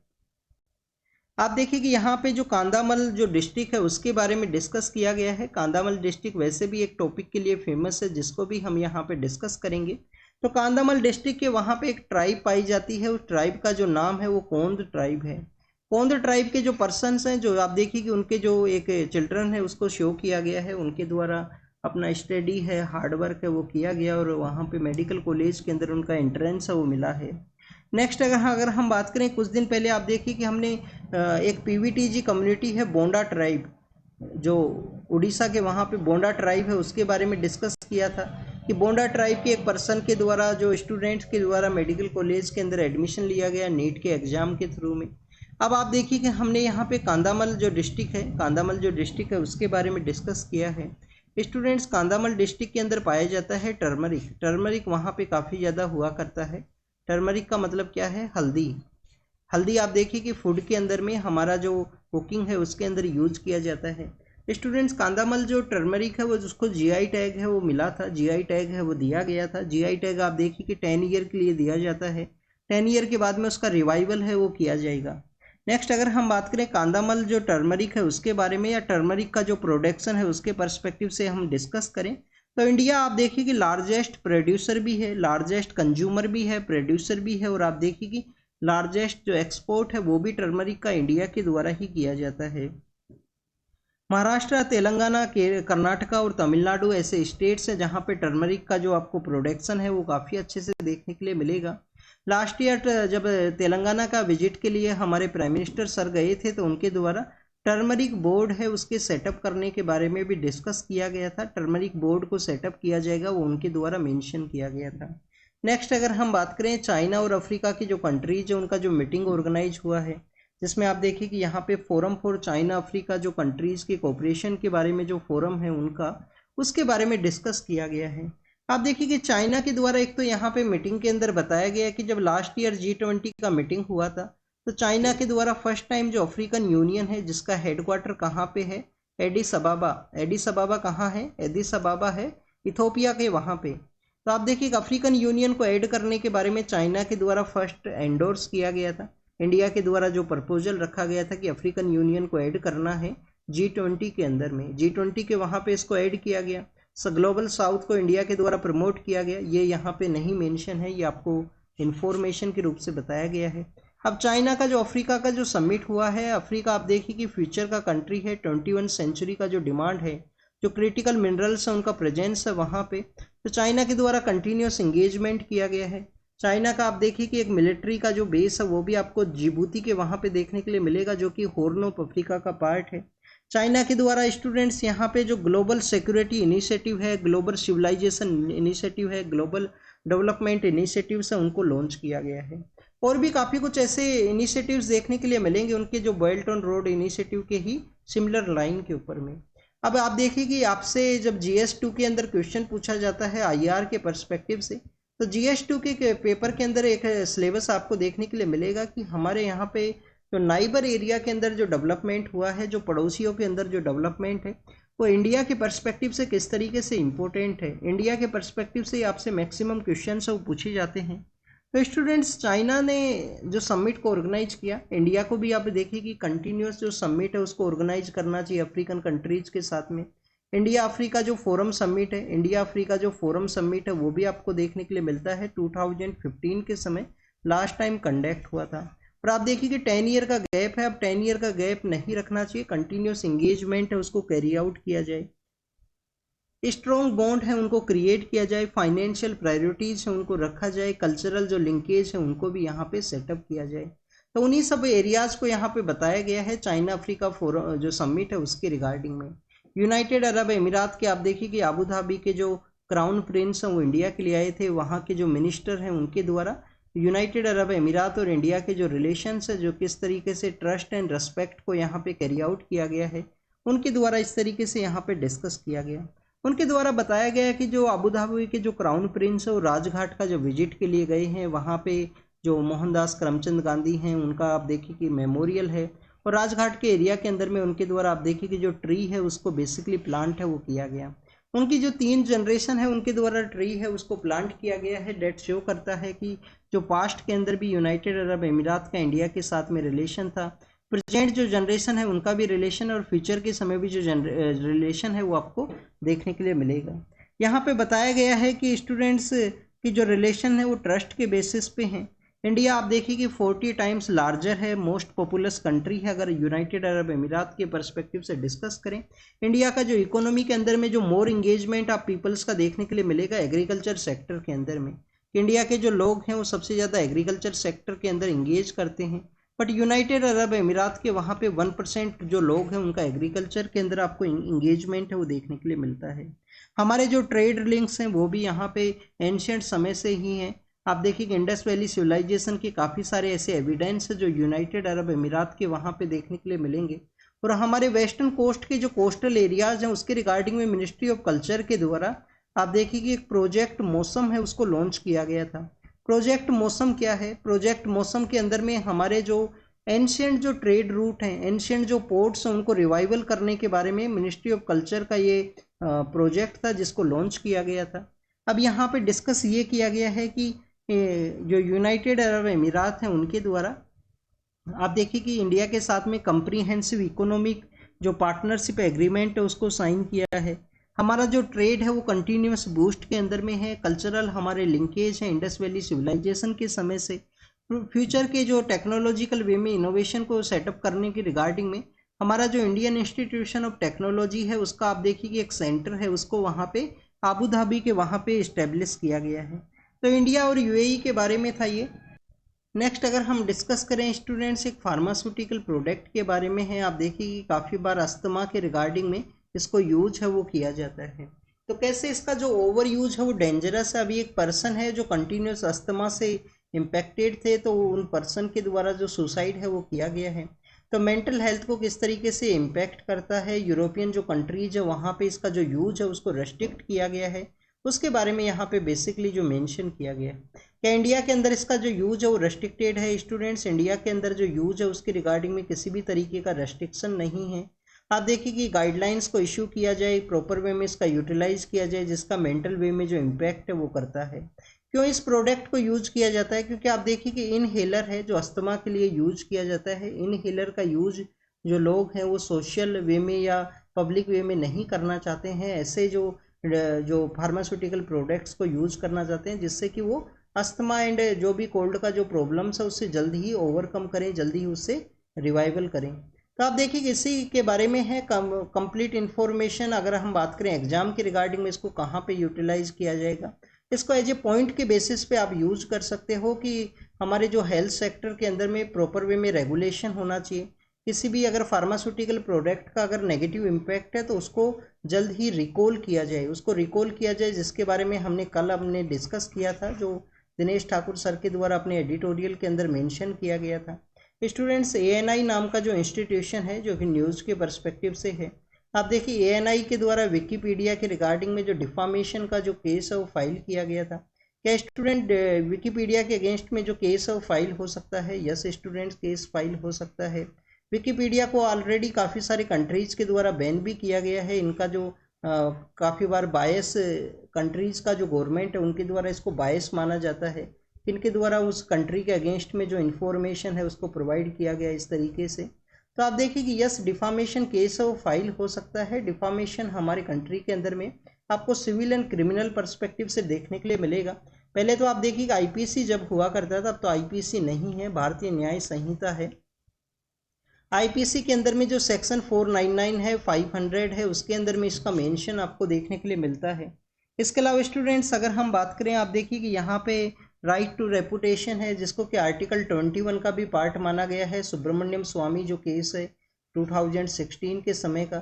आप देखिए कि यहाँ पे जो कांधामल जो डिस्ट्रिक्ट है उसके बारे में डिस्कस किया गया है। कांधामल डिस्ट्रिक्ट वैसे भी एक टॉपिक के लिए फेमस है, जिसको भी हम यहाँ पे डिस्कस करेंगे। तो कांधामल डिस्ट्रिक्ट के वहाँ पे एक ट्राइब पाई जाती है, उस ट्राइब का जो नाम है वो कोंद ट्राइब है। कोंद ट्राइब के जो पर्सनस हैं, जो आप देखिए कि उनके जो एक चिल्ड्रन है उसको शो किया गया है, उनके द्वारा अपना स्टडी है, हार्डवर्क है वो किया गया, और वहाँ पे मेडिकल कॉलेज के अंदर उनका एंट्रेंस है वो मिला है। नेक्स्ट अगर हम बात करें, कुछ दिन पहले आप देखिए कि हमने एक PVTG कम्युनिटी है बोंडा ट्राइब, जो उड़ीसा के वहाँ पे बोंडा ट्राइब है, उसके बारे में डिस्कस किया था कि बोंडा ट्राइब के एक पर्सन के द्वारा, जो स्टूडेंट्स के द्वारा मेडिकल कॉलेज के अंदर एडमिशन लिया गया नीट के एग्ज़ाम के थ्रू में। अब आप देखिए कि हमने यहाँ पे कांधामल जो डिस्ट्रिक्ट है, कांधामल जो डिस्ट्रिक्ट है उसके बारे में डिस्कस किया है। स्टूडेंट्स, कांधामल डिस्ट्रिक्ट के अंदर पाया जाता है टर्मरिक। टर्मरिक वहाँ पे काफ़ी ज़्यादा हुआ करता है। टर्मरिक का मतलब क्या है? हल्दी। हल्दी आप देखिए कि फूड के अंदर में हमारा जो कुकिंग है उसके अंदर यूज किया जाता है। स्टूडेंट्स, कांधामल जो टर्मरिक है वो जिसको GI टैग है वो मिला था, GI टैग है वो दिया गया था। GI टैग आप देखिए कि 10 ईयर के लिए दिया जाता है, 10 ईयर के बाद में उसका रिवाइवल है वो किया जाएगा। नेक्स्ट अगर हम बात करें कांधामल जो टर्मरिक है उसके बारे में, या टर्मरिक का जो प्रोडक्शन है उसके पर्सपेक्टिव से हम डिस्कस करें, तो इंडिया आप देखिए कि लार्जेस्ट प्रोड्यूसर भी है, लार्जेस्ट कंज्यूमर भी है, प्रोड्यूसर भी है, और आप देखिए कि लार्जेस्ट जो एक्सपोर्ट है वो भी टर्मरिक का इंडिया के द्वारा ही किया जाता है। महाराष्ट्र, तेलंगाना, कर्नाटका और तमिलनाडु ऐसे स्टेट्स हैं जहाँ पे टर्मरिक का जो आपको प्रोडक्शन है वो काफ़ी अच्छे से देखने के लिए मिलेगा। लास्ट ईयर जब तेलंगाना का विजिट के लिए हमारे प्राइम मिनिस्टर सर गए थे, तो उनके द्वारा टर्मरिक बोर्ड है उसके सेटअप करने के बारे में भी डिस्कस किया गया था। टर्मरिक बोर्ड को सेटअप किया जाएगा, वो उनके द्वारा मेंशन किया गया था। नेक्स्ट अगर हम बात करें चाइना और अफ्रीका की जो कंट्रीज है उनका जो मीटिंग ऑर्गेनाइज हुआ है, जिसमें आप देखिए कि यहाँ पे फोरम फॉर चाइना अफ्रीका जो कंट्रीज़ के कोऑपरेशन के बारे में जो फोरम है उनका, उसके बारे में डिस्कस किया गया है। आप देखिए कि चाइना के द्वारा एक तो यहाँ पे मीटिंग के अंदर बताया गया कि जब लास्ट ईयर G20 का मीटिंग हुआ था, तो चाइना के द्वारा फर्स्ट टाइम जो अफ्रीकन यूनियन है जिसका हेडक्वार्टर कहाँ पे है? एडिस अबाबा। एडिस अबाबा कहाँ है? एडिस अबाबा है इथोपिया के वहाँ पे। तो आप देखिए अफ्रीकन यूनियन को ऐड करने के बारे में चाइना के द्वारा फर्स्ट एंडोर्स किया गया था। इंडिया के द्वारा जो प्रपोजल रखा गया था कि अफ्रीकन यूनियन को ऐड करना है G20 के अंदर में, G20 के वहाँ पे इसको ऐड किया गया। ग्लोबल साउथ को इंडिया के द्वारा प्रमोट किया गया, ये यहाँ पे नहीं मेंशन है, ये आपको इन्फॉर्मेशन के रूप से बताया गया है। अब चाइना का जो अफ्रीका का जो समिट हुआ है, अफ्रीका आप देखिए कि फ्यूचर का कंट्री है, 21 सेंचुरी का जो डिमांड है, जो क्रिटिकल मिनरल्स है उनका प्रेजेंस है वहाँ पे, तो चाइना के द्वारा कंटिन्यूस इंगेजमेंट किया गया है। चाइना का आप देखिए कि एक मिलिट्री का जो बेस है वो भी आपको जिबूती के वहाँ पे देखने के लिए मिलेगा, जो कि हॉर्न ऑफ अफ्रीका का पार्ट है। चाइना के द्वारा स्टूडेंट्स यहाँ पे जो ग्लोबल सिक्योरिटी इनिशिएटिव है, ग्लोबल सिविलाइजेशन इनिशिएटिव है, ग्लोबल डेवलपमेंट इनिशिएटिव्स है, उनको लॉन्च किया गया है। और भी काफ़ी कुछ ऐसे इनिशिएटिव्स देखने के लिए मिलेंगे उनके जो बेल्ट ऑन रोड इनिशिएटिव के ही सिमिलर लाइन के ऊपर में। अब आप देखिए कि आपसे जब GS2 के अंदर क्वेश्चन पूछा जाता है IR के पर्सपेक्टिव से, तो GS2 के पेपर के अंदर एक सिलेबस आपको देखने के लिए मिलेगा कि हमारे यहाँ पे जो नाइबर एरिया के अंदर जो डेवलपमेंट हुआ है, जो पड़ोसियों के अंदर जो डेवलपमेंट है, वो इंडिया के पर्सपेक्टिव से किस तरीके से इम्पोर्टेंट है। इंडिया के पर्सपेक्टिव से आपसे मैक्सिमम क्वेश्चन है वो पूछे जाते हैं। तो स्टूडेंट्स, चाइना ने जो समिट को ऑर्गेनाइज किया, इंडिया को भी आप देखिए कि कंटिन्यूस जो समिट है उसको ऑर्गेनाइज करना चाहिए अफ्रीकन कंट्रीज के साथ में। इंडिया अफ्रीका जो फोरम समिट है, इंडिया अफ्रीका जो फोरम समिट है वो भी आपको देखने के लिए मिलता है। 2015 के समय लास्ट टाइम कंडक्ट हुआ था। और आप देखिए कि 10 ईयर का गैप है, अब 10 ईयर का गैप नहीं रखना चाहिए, कंटिन्यूस इंगेजमेंट है उसको कैरी आउट किया जाए, स्ट्रॉन्ग बॉन्ड है उनको क्रिएट किया जाए, फाइनेंशियल प्रायोरिटीज़ है उनको रखा जाए, कल्चरल जो लिंकेज है उनको भी यहाँ पे सेटअप किया जाए। तो उन्हीं सब एरियाज को यहाँ पे बताया गया है चाइना अफ्रीका फोरम जो समिट है उसके रिगार्डिंग में। यूनाइटेड अरब अमीरात के आप देखिए कि अबू धाबी के जो क्राउन प्रिंस हैं वो इंडिया के लिए आए थे, वहाँ के जो मिनिस्टर हैं उनके द्वारा यूनाइटेड अरब अमीरात और इंडिया के जो रिलेशंस है, जो किस तरीके से ट्रस्ट एंड रेस्पेक्ट को यहाँ पे कैरी आउट किया गया है, उनके द्वारा इस तरीके से यहाँ पे डिस्कस किया गया। उनके द्वारा बताया गया कि जो अबू धाबी के जो क्राउन प्रिंस है वो राजघाट का जो विजिट के लिए गए हैं, वहाँ पे जो मोहनदास करमचंद गांधी हैं उनका आप देखिए कि मेमोरियल है, और राजघाट के एरिया के अंदर में उनके द्वारा आप देखिए कि जो ट्री है उसको बेसिकली प्लांट है वो किया गया। उनकी जो 3 जनरेशन है उनके द्वारा ट्री है उसको प्लांट किया गया है। डेट शो करता है कि जो पास्ट के अंदर भी यूनाइटेड अरब अमीरात का इंडिया के साथ में रिलेशन था, प्रेजेंट जो जनरेशन है उनका भी रिलेशन, और फ्यूचर के समय भी जो रिलेशन है वो आपको देखने के लिए मिलेगा। यहाँ पे बताया गया है कि स्टूडेंट्स की जो रिलेशन है वो ट्रस्ट के बेसिस पे हैं। इंडिया आप देखिए कि 40 टाइम्स लार्जर है, मोस्ट पॉपुलस कंट्री है अगर यूनाइटेड अरब अमीरात के पर्सपेक्टिव से डिस्कस करें। इंडिया का जो इकोनॉमी के अंदर में जो मोर इंगेजमेंट आप पीपल्स का देखने के लिए मिलेगा एग्रीकल्चर सेक्टर के अंदर में। इंडिया के जो लोग हैं वो सबसे ज़्यादा एग्रीकल्चर सेक्टर के अंदर इंगेज करते हैं, बट यूनाइटेड अरब अमीरात के वहाँ पे 1% जो लोग हैं उनका एग्रीकल्चर के अंदर आपको इंगेजमेंट है वो देखने के लिए मिलता है। हमारे जो ट्रेड लिंक्स हैं वो भी यहाँ पे एंशियंट समय से ही हैं। आप देखिए कि इंडस वैली सिविलाइजेशन के काफ़ी सारे ऐसे एविडेंस है जो यूनाइटेड अरब अमीरात के वहाँ पे देखने के लिए मिलेंगे। और हमारे वेस्टर्न कोस्ट के जो कोस्टल एरियाज हैं उसके रिगार्डिंग में मिनिस्ट्री ऑफ कल्चर के द्वारा आप देखिए कि एक प्रोजेक्ट मौसम है उसको लॉन्च किया गया था। प्रोजेक्ट मौसम क्या है? प्रोजेक्ट मौसम के अंदर में हमारे जो एंशियंट जो ट्रेड रूट हैं, एंशियंट जो पोर्ट्स हैं उनको रिवाइवल करने के बारे में मिनिस्ट्री ऑफ कल्चर का ये प्रोजेक्ट था जिसको लॉन्च किया गया था। अब यहाँ पे डिस्कस ये किया गया है कि जो यूनाइटेड अरब अमीरात हैं उनके द्वारा आप देखिए कि इंडिया के साथ में कंप्रीहेंसिव इकोनॉमिक जो पार्टनरशिप एग्रीमेंट है उसको साइन किया है। हमारा जो ट्रेड है वो कंटिन्यूस बूस्ट के अंदर में है। कल्चरल हमारे लिंकेज है इंडस वैली सिविलाइजेशन के समय से। फ्यूचर के जो टेक्नोलॉजिकल वे में इनोवेशन को सेटअप करने की रिगार्डिंग में हमारा जो इंडियन इंस्टीट्यूशन ऑफ टेक्नोलॉजी है उसका आप देखिए कि एक सेंटर है उसको वहाँ पे आबू धाबी के वहाँ पे इस्टेब्लिश किया गया है। तो इंडिया और यूएई के बारे में था ये। नेक्स्ट अगर हम डिस्कस करें स्टूडेंट्स एक फार्मास्यूटिकल प्रोडक्ट के बारे में है। आप देखिए कि काफ़ी बार अस्थमा के रिगार्डिंग में इसको यूज है वो किया जाता है। तो कैसे इसका जो ओवर यूज है वो डेंजरस है। अभी एक पर्सन है जो कंटिन्यूस अस्थमा से इम्पेक्टेड थे, तो उन पर्सन के द्वारा जो सुसाइड है वो किया गया है। तो मेंटल हेल्थ को किस तरीके से इम्पैक्ट करता है, यूरोपियन जो कंट्रीज है वहाँ पे इसका जो यूज है उसको रेस्ट्रिक्ट किया गया है, उसके बारे में यहाँ पे बेसिकली जो मेंशन किया गया है। क्या इंडिया के अंदर इसका जो यूज है वो रेस्ट्रिक्टेड है? स्टूडेंट्स इंडिया के अंदर जो यूज है उसके रिगार्डिंग में किसी भी तरीके का रेस्ट्रिक्शन नहीं है। आप देखिए कि गाइडलाइंस को इशू किया जाए, प्रॉपर वे में इसका यूटिलाइज किया जाए जिसका मेंटल वे में जो इम्पैक्ट है वो करता है। क्यों इस प्रोडक्ट को यूज किया जाता है? क्योंकि आप देखिए कि इनहेलर है जो अस्थमा के लिए यूज किया जाता है। इनहेलर का यूज जो लोग हैं वो सोशल वे में या पब्लिक वे में नहीं करना चाहते हैं, ऐसे जो फार्मास्यूटिकल प्रोडक्ट्स को यूज करना चाहते हैं जिससे कि वो अस्थमा एंड जो भी कोल्ड का जो प्रॉब्लम्स है उससे जल्द ही ओवरकम करें, जल्दी ही उससे रिवाइवल करें। तो आप देखिए कि इसी के बारे में है कंप्लीट इन्फॉर्मेशन। अगर हम बात करें एग्जाम के रिगार्डिंग में इसको कहाँ पे यूटिलाइज किया जाएगा, इसको एज ए पॉइंट के बेसिस पे आप यूज कर सकते हो कि हमारे जो हेल्थ सेक्टर के अंदर में प्रॉपर वे में रेगुलेशन होना चाहिए। किसी भी अगर फार्मास्यूटिकल प्रोडक्ट का अगर नेगेटिव इम्पैक्ट है तो उसको जल्द ही रिकॉल किया जाए, उसको रिकॉल किया जाए, जिसके बारे में हमने डिस्कस किया था, जो दिनेश ठाकुर सर के द्वारा अपने एडिटोरियल के अंदर मेंशन किया गया था। स्टूडेंट्स ANI नाम का जो इंस्टीट्यूशन है जो कि न्यूज़ के पर्सपेक्टिव से है, आप देखिए ANI के द्वारा विकीपीडिया के रिगार्डिंग में जो डिफामेशन का जो केस है वो फाइल किया गया था। क्या स्टूडेंट विकीपीडिया के अगेंस्ट में जो केस है वो फाइल हो सकता है? यस स्टूडेंट्स, केस फाइल हो सकता है। विकीपीडिया को ऑलरेडी काफ़ी सारे कंट्रीज़ के द्वारा बैन भी किया गया है। इनका जो काफ़ी बार बायस कंट्रीज़ का जो गवर्नमेंट है उनके द्वारा इसको बायस माना जाता है, इनके द्वारा उस कंट्री के अगेंस्ट में जो इन्फॉर्मेशन है उसको प्रोवाइड किया गया इस तरीके से। तो आप देखिए कि यस डिफामेशन केस है वो फाइल हो सकता है। डिफामेशन हमारे कंट्री के अंदर में आपको सिविल एंड क्रिमिनल पर्सपेक्टिव से देखने के लिए मिलेगा। पहले तो आप देखिए कि IPC जब हुआ करता था, अब तो IPC नहीं है, भारतीय न्याय संहिता है। IPC के अंदर में जो सेक्शन 499 है, 500 है, उसके अंदर में इसका मेंशन आपको देखने के लिए मिलता है। इसके अलावा स्टूडेंट्स अगर हम बात करें, आप देखिए कि यहाँ पे राइट टू रेपुटेशन है, जिसको कि आर्टिकल 21 का भी पार्ट माना गया है। सुब्रमण्यम स्वामी जो केस है 2016 के समय का,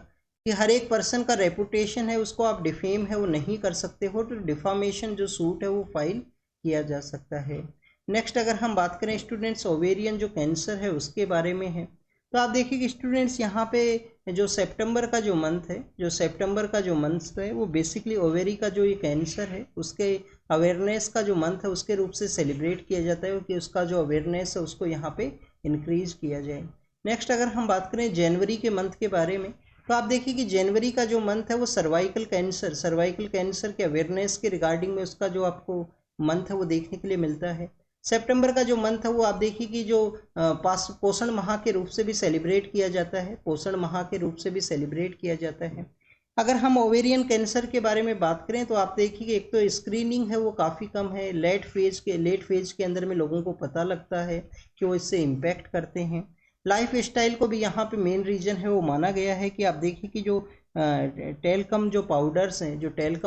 कि हर एक पर्सन का रेपुटेशन है उसको आप डिफेम है वो नहीं कर सकते हो, तो डिफामेशन जो सूट है वो फाइल किया जा सकता है। नेक्स्ट अगर हम बात करें स्टूडेंट्स, ओवेरियन जो कैंसर है उसके बारे में है। तो आप देखिए कि स्टूडेंट्स यहाँ पे जो सितंबर का जो मंथ है वो बेसिकली ओवेरी का जो ये कैंसर है उसके अवेयरनेस का जो मंथ है उसके रूप से सेलिब्रेट किया जाता है, कि उसका जो अवेयरनेस है उसको यहाँ पे इंक्रीज किया जाए। नेक्स्ट अगर हम बात करें जनवरी के मंथ के बारे में, तो आप देखिए कि जनवरी का जो मंथ है वो सर्वाइकल कैंसर के अवेयरनेस के रिगार्डिंग में उसका जो आपको मंथ है वो देखने के लिए मिलता है। सितंबर का जो मंथ है वो आप देखिए कि जो पोषण माह के रूप से भी सेलिब्रेट किया जाता है, पोषण माह के रूप से भी सेलिब्रेट किया जाता है। अगर हम ओवेरियन कैंसर के बारे में बात करें तो आप देखिए कि एक तो स्क्रीनिंग है वो काफ़ी कम है, लेट फेज के अंदर में लोगों को पता लगता है कि वो इससे इम्पैक्ट करते हैं। लाइफ स्टाइल को भी यहाँ पे मेन रीजन है वो माना गया है, कि आप देखिए कि जो टेलकम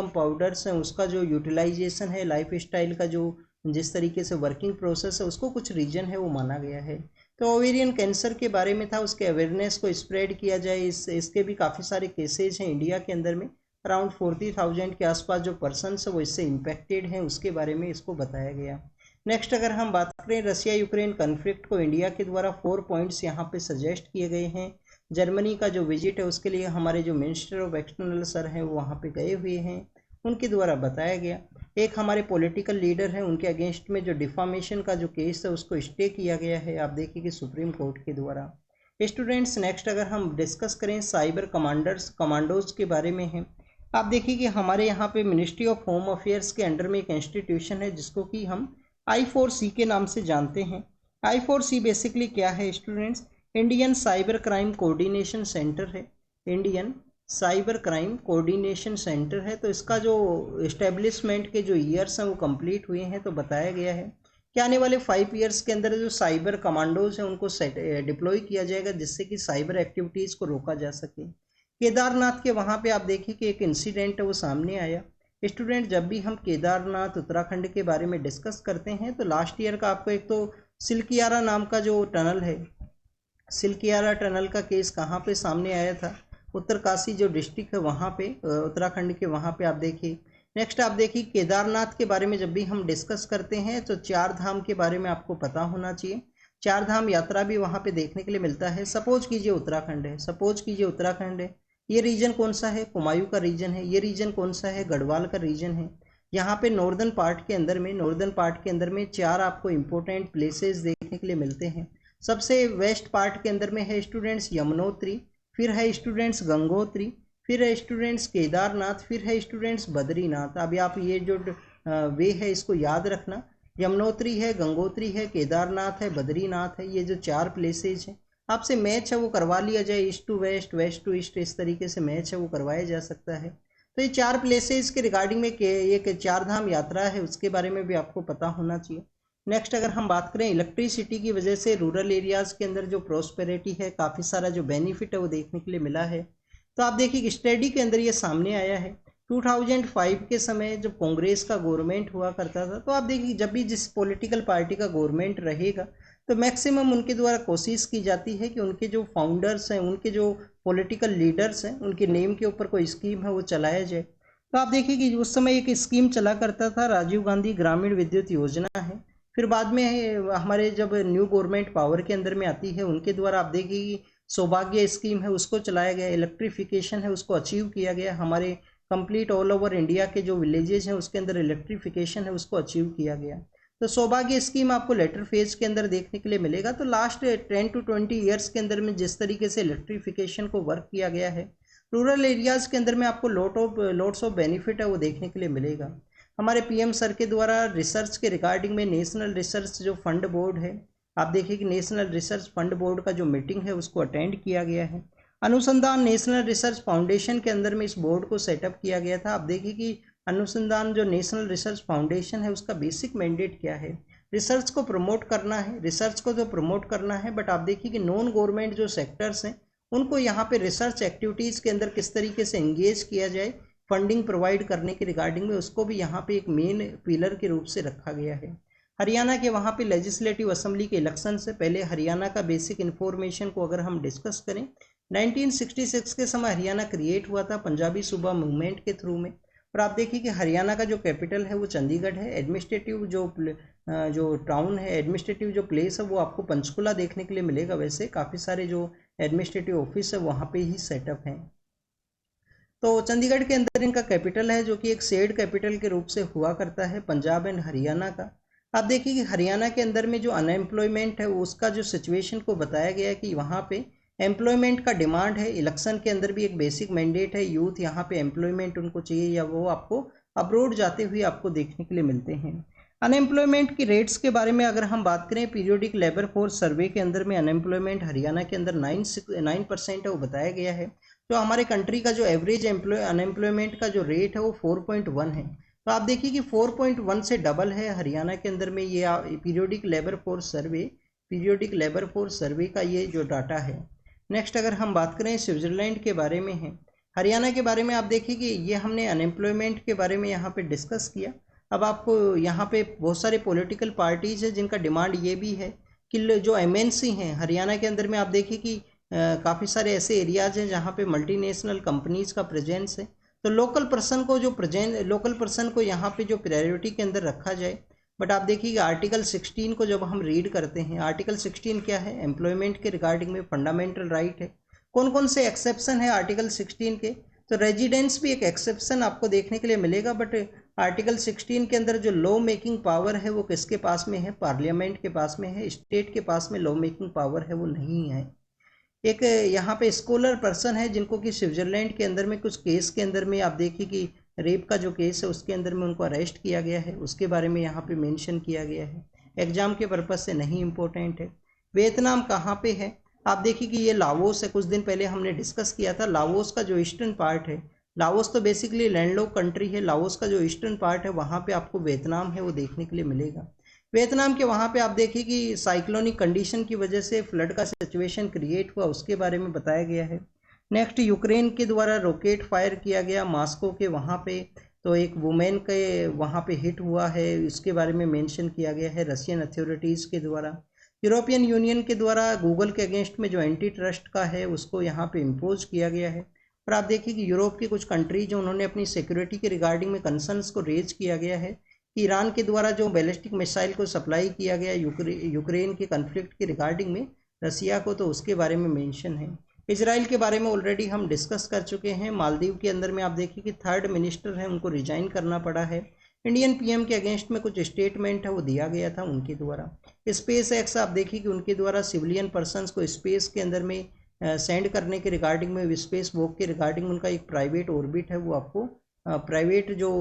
पाउडर्स हैं उसका जो यूटिलाइजेशन है, लाइफ स्टाइल का जो जिस तरीके से वर्किंग प्रोसेस है उसको कुछ रीजन है वो माना गया है। तो ओवेरियन कैंसर के बारे में था, उसके अवेयरनेस को स्प्रेड किया जाए। इसके भी काफ़ी सारे केसेज हैं इंडिया के अंदर में, अराउंड 40,000 के आसपास जो पर्सनस है वो इससे इम्पेक्टेड हैं, उसके बारे में इसको बताया गया। नेक्स्ट अगर हम बात करें रसिया यूक्रेन कन्फ्लिक्ट को, इंडिया के द्वारा 4 पॉइंट्स यहाँ पे सजेस्ट किए गए हैं। जर्मनी का जो विजिट है उसके लिए हमारे जो मिनिस्टर ऑफ एक्सटर्नल सर हैं वो वहाँ पे गए हुए हैं, उनके द्वारा बताया गया। एक हमारे पॉलिटिकल लीडर हैं उनके अगेंस्ट में जो डिफामेशन का जो केस है उसको स्टे किया गया है, आप देखिए कि सुप्रीम कोर्ट के द्वारा। स्टूडेंट्स नेक्स्ट अगर हम डिस्कस करें साइबर कमांडोज के बारे में है। आप देखिए कि हमारे यहाँ पे मिनिस्ट्री ऑफ होम अफेयर्स के अंडर में एक इंस्टीट्यूशन है जिसको कि हम I4C के नाम से जानते हैं। I4C बेसिकली क्या है students, Indian cyber crime coordination centre है, Indian cyber crime coordination centre है। तो इसका जो इस्टेब्लिशमेंट के जो ईयर्स हैं वो कंप्लीट हुए हैं, तो बताया गया है कि आने वाले 5 ईयर्स के अंदर जो साइबर कमांडोज हैं उनको डिप्लॉय किया जाएगा, जिससे कि साइबर एक्टिविटीज़ को रोका जा सके। केदारनाथ के वहाँ पे आप देखिए कि एक इंसिडेंट है वो सामने आया। स्टूडेंट जब भी हम केदारनाथ उत्तराखंड के बारे में डिस्कस करते हैं तो लास्ट ईयर का आपको एक तो सिल्कियारा नाम का जो टनल है, सिल्कियारा टनल का केस कहाँ पे सामने आया था, उत्तरकाशी जो डिस्ट्रिक्ट है वहाँ पे, उत्तराखंड के वहाँ पे आप देखिए। नेक्स्ट आप देखिए केदारनाथ के बारे में जब भी हम डिस्कस करते हैं तो 4 धाम के बारे में आपको पता होना चाहिए। 4 धाम यात्रा भी वहाँ पे देखने के लिए मिलता है। सपोज कीजिए उत्तराखंड है, ये रीजन कौन सा है, कुमायूं का रीजन है। ये रीजन कौन सा है, गढ़वाल का रीजन है। यहाँ पे नॉर्दर्न पार्ट के अंदर में 4 आपको इंपॉर्टेंट प्लेसेस देखने के लिए मिलते हैं। सबसे वेस्ट पार्ट के अंदर में है स्टूडेंट्स यमुनोत्री, फिर है स्टूडेंट्स गंगोत्री, फिर है स्टूडेंट्स केदारनाथ, फिर है स्टूडेंट्स बद्रीनाथ। अभी आप ये जो वे है इसको याद रखना, यमुनोत्री है, गंगोत्री है, केदारनाथ है, बद्रीनाथ है, ये जो 4 प्लेसेज हैं। आपसे मैच है वो करवा लिया जाए, east to west, west to east, इस तरीके से मैच है वो करवाया जा सकता है। तो ये 4 प्लेसेज के रिगार्डिंग में एक 4 धाम यात्रा है उसके बारे में भी आपको पता होना चाहिए। नेक्स्ट अगर हम बात करें इलेक्ट्रिसिटी की वजह से रूरल एरियाज़ के अंदर जो प्रॉस्पेरिटी है, काफ़ी सारा जो बेनिफिट है वो देखने के लिए मिला है। तो आप देखिए कि स्टडी के अंदर ये सामने आया है 2005 के समय जब कांग्रेस का गवर्नमेंट हुआ करता था। तो आप देखिए जब भी जिस पॉलिटिकल पार्टी का गवर्नमेंट रहेगा तो मैक्सिमम उनके द्वारा कोशिश की जाती है कि उनके जो फाउंडर्स हैं, उनके जो पॉलिटिकल लीडर्स हैं, उनके नेम के ऊपर कोई स्कीम है वो चलाया जाए। तो आप देखिए कि उस समय एक स्कीम चला करता था, राजीव गांधी ग्रामीण विद्युत योजना है। फिर बाद में हमारे जब न्यू गवर्नमेंट पावर के अंदर में आती है उनके द्वारा आप देखिए कि सौभाग्य स्कीम है उसको चलाया गया, इलेक्ट्रिफिकेशन है उसको अचीव किया गया। हमारे कंप्लीट ऑल ओवर इंडिया के जो विलेजेस हैं उसके अंदर इलेक्ट्रिफिकेशन है उसको अचीव किया गया। तो सौभाग्य स्कीम आपको लेटर फेज के अंदर देखने के लिए मिलेगा। तो लास्ट 10 to 20 ईयर्स के अंदर में जिस तरीके से इलेक्ट्रिफिकेशन को वर्क किया गया है रूरल एरियाज़ के अंदर में आपको लॉट्स ऑफ बेनिफिट है वो देखने के लिए मिलेगा। हमारे पीएम सर के द्वारा रिसर्च के रिगार्डिंग में नेशनल रिसर्च जो फंड बोर्ड है, आप देखिए कि नेशनल रिसर्च फंड बोर्ड का जो मीटिंग है उसको अटेंड किया गया है। अनुसंधान नेशनल रिसर्च फाउंडेशन के अंदर में इस बोर्ड को सेटअप किया गया था। आप देखिए कि अनुसंधान जो नेशनल रिसर्च फाउंडेशन है उसका बेसिक मैंडेट क्या है, रिसर्च को प्रमोट करना है, रिसर्च को जो प्रमोट करना है। बट आप देखिए कि नॉन गवर्नमेंट जो सेक्टर्स हैं उनको यहाँ पे रिसर्च एक्टिविटीज़ के अंदर किस तरीके से एंगेज किया जाए, फंडिंग प्रोवाइड करने के रिगार्डिंग में उसको भी यहाँ पे एक मेन पिलर के रूप से रखा गया है। हरियाणा के वहाँ पे लेजिस्लेटिव असेंबली के इलेक्शन से पहले हरियाणा का बेसिक इन्फॉर्मेशन को अगर हम डिस्कस करें, 1966 के समय हरियाणा क्रिएट हुआ था पंजाबी सूबा मूवमेंट के थ्रू में। और आप देखिए कि हरियाणा का जो कैपिटल है वो चंडीगढ़ है। एडमिनिस्ट्रेटिव जो टाउन है, एडमिनिस्ट्रेटिव जो प्लेस है वो आपको पंचकुला देखने के लिए मिलेगा। वैसे काफ़ी सारे जो एडमिनिस्ट्रेटिव ऑफिस है वहाँ पे ही सेटअप हैं। तो चंडीगढ़ के अंदर इनका कैपिटल है, जो कि एक शेयर्ड कैपिटल के रूप से हुआ करता है पंजाब एंड हरियाणा का। आप देखिए कि हरियाणा के अंदर में जो अनएम्प्लॉयमेंट है उसका जो सिचुएशन को बताया गया है कि वहाँ पे एम्प्लॉयमेंट का डिमांड है। इलेक्शन के अंदर भी एक बेसिक मैंडेट है, यूथ यहाँ पे एम्प्लॉयमेंट उनको चाहिए या वो आपको अब्रोड जाते हुए आपको देखने के लिए मिलते हैं। अनएम्प्लॉयमेंट की रेट्स के बारे में अगर हम बात करें, पीरियोडिक लेबर फोर्स सर्वे के अंदर में अनएम्प्लॉयमेंट हरियाणा के अंदर 9% है वो बताया गया है। तो हमारे कंट्री का जो एवरेज अनएम्प्लॉयमेंट का जो रेट है वो 4.1 है। तो आप देखिए कि 4.1 से डबल है हरियाणा के अंदर में ये पीरियोडिक लेबर फोर्स सर्वे का ये जो डाटा है। नेक्स्ट अगर हम बात करें स्विट्जरलैंड के बारे में है। हरियाणा के बारे में आप देखिए कि ये हमने अनएम्प्लॉयमेंट के बारे में यहाँ पे डिस्कस किया। अब आपको यहाँ पे बहुत सारे पॉलिटिकल पार्टीज है जिनका डिमांड ये भी है कि जो एमएनसी हैं हरियाणा के अंदर में, आप देखिए कि काफ़ी सारे ऐसे एरियाज हैं जहाँ पे मल्टीनेशनल कंपनीज का प्रेजेंस है। तो लोकल पर्सन को यहाँ पे जो प्रायोरिटी के अंदर रखा जाए। बट आप देखिए आर्टिकल 16 को जब हम रीड करते हैं, आर्टिकल 16 क्या है, एम्प्लॉयमेंट के रिगार्डिंग में फंडामेंटल राइट है। कौन कौन से एक्सेप्शन है आर्टिकल 16 के, तो रेजिडेंस भी एक एक्सेप्शन आपको देखने के लिए मिलेगा। बट आर्टिकल 16 के अंदर जो लॉ मेकिंग पावर है वो किसके पास में है, पार्लियामेंट के पास में है। स्टेट के पास में लॉ मेकिंग पावर है वो नहीं है। एक यहाँ पे स्कॉलर पर्सन है जिनको कि स्विट्जरलैंड के अंदर में कुछ केस के अंदर में आप देखिए कि रेप का जो केस है उसके अंदर में उनको अरेस्ट किया गया है, उसके बारे में यहाँ पे मेंशन किया गया है। एग्जाम के पर्पज़ से नहीं इम्पोर्टेंट है। वियतनाम कहाँ पे है, आप देखिए कि ये लाओस है। कुछ दिन पहले हमने डिस्कस किया था लाओस का जो ईस्टर्न पार्ट है। लाओस तो बेसिकली लैंडलॉक कंट्री है। लाओस का जो ईस्टर्न पार्ट है वहाँ पे आपको वियतनाम है वो देखने के लिए मिलेगा। वियतनाम के वहाँ पे आप देखिए कि साइक्लोनिक कंडीशन की वजह से फ्लड का सिचुएशन क्रिएट हुआ, उसके बारे में बताया गया है। नेक्स्ट यूक्रेन के द्वारा रॉकेट फायर किया गया मॉस्को के वहाँ पे, तो एक वुमेन के वहाँ पे हिट हुआ है, इसके बारे में मेंशन किया गया है रशियन अथॉरिटीज़ के द्वारा। यूरोपियन यूनियन के द्वारा गूगल के अगेंस्ट में जो एंटी ट्रस्ट का है उसको यहाँ पे इम्पोज किया गया है। और आप देखिए कि यूरोप की कुछ कंट्री जो उन्होंने अपनी सिक्योरिटी के रिगार्डिंग में कंसर्न्स को रेज किया गया है कि ईरान के द्वारा जो बैलिस्टिक मिसाइल को सप्लाई किया गया यूक्रेन के कन्फ्लिक्ट के रिगार्डिंग में रसिया को, तो उसके बारे में मेंशन है। इजराइल के बारे में ऑलरेडी हम डिस्कस कर चुके हैं। मालदीव के अंदर में आप देखिए कि 3rd मिनिस्टर है उनको रिजाइन करना पड़ा है। इंडियन पीएम के अगेंस्ट में कुछ स्टेटमेंट है वो दिया गया था उनके द्वारा। स्पेस एक्स आप देखिए कि उनके द्वारा सिविलियन पर्सनस को स्पेस के अंदर में सेंड करने के रिगार्डिंग में, स्पेस वॉक के रिगार्डिंग उनका एक प्राइवेट ऑर्बिट है वो आपको प्राइवेट जो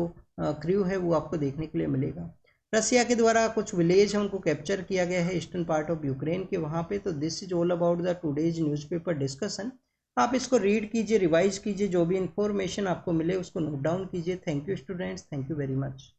क्रू है वो आपको देखने के लिए मिलेगा। रसिया के द्वारा कुछ विलेज है उनको कैप्चर किया गया है ईस्टर्न पार्ट ऑफ यूक्रेन के वहाँ पे। तो this is all about the today's newspaper discussion. आप इसको रीड कीजिए, रिवाइज कीजिए, जो भी इन्फॉर्मेशन आपको मिले उसको नोट डाउन कीजिए। Thank you students, thank you very much.